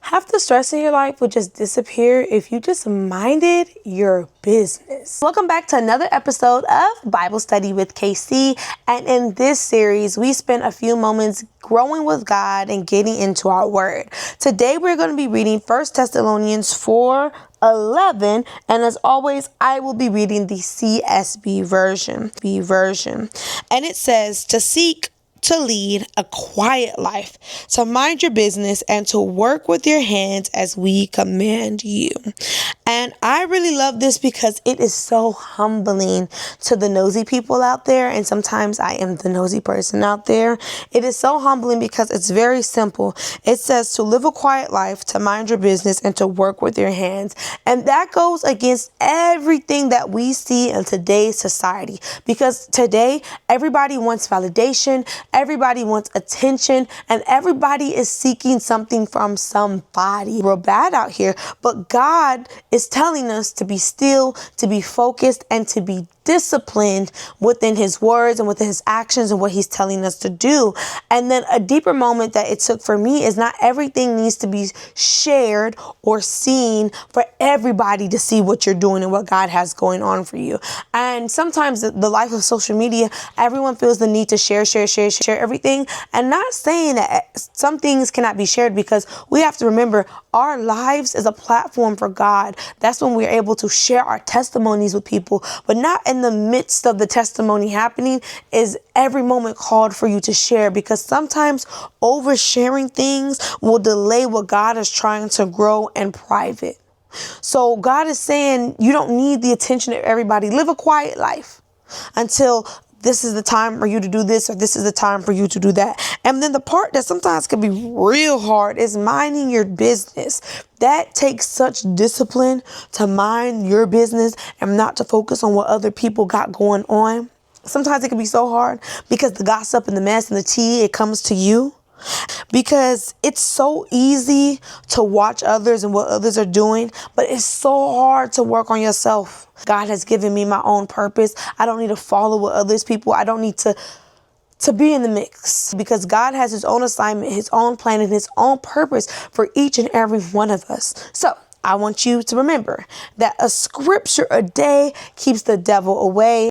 Half the stress in your life would just disappear if you just minded your business. Welcome back to another episode of Bible Study with KC. And in this series, we spent a few moments growing with God and getting into our word. Today, we're going to be reading 1 Thessalonians 4:11. And as always, I will be reading the CSB version. And it says to seek to lead a quiet life, to mind your business, and to work with your hands as we command you. And I really love this because it is so humbling to the nosy people out there. And sometimes I am the nosy person out there. It is so humbling because it's very simple. It says to live a quiet life, to mind your business, and to work with your hands. And that goes against everything that we see in today's society, because today everybody wants validation. Everybody wants attention, and everybody is seeking something from somebody. We're bad out here, but God is telling us to be still, to be focused, and to be disciplined within his words and within his actions and what he's telling us to do. And then a deeper moment that it took for me is not everything needs to be shared or seen for everybody to see what you're doing and what God has going on for you. And sometimes the life of social media, everyone feels the need to share everything, and not saying that some things cannot be shared, because we have to remember our lives is a platform for God. That's when we're able to share our testimonies with people, but not in the midst of the testimony happening is every moment called for you to share, because sometimes oversharing things will delay what God is trying to grow in private. So God is saying you don't need the attention of everybody. Live a quiet life until this is the time for you to do this, or this is the time for you to do that. And then the part that sometimes can be real hard is minding your business. That takes such discipline to mind your business and not to focus on what other people got going on. Sometimes it can be so hard because the gossip and the mess and the tea, it comes to you. Because it's so easy to watch others and what others are doing, but it's so hard to work on yourself. God has given me my own purpose. I don't need to follow what others people. I don't need to be in the mix, because God has his own assignment, his own plan, and his own purpose for each and every one of us. So I want you to remember that a scripture a day keeps the devil away.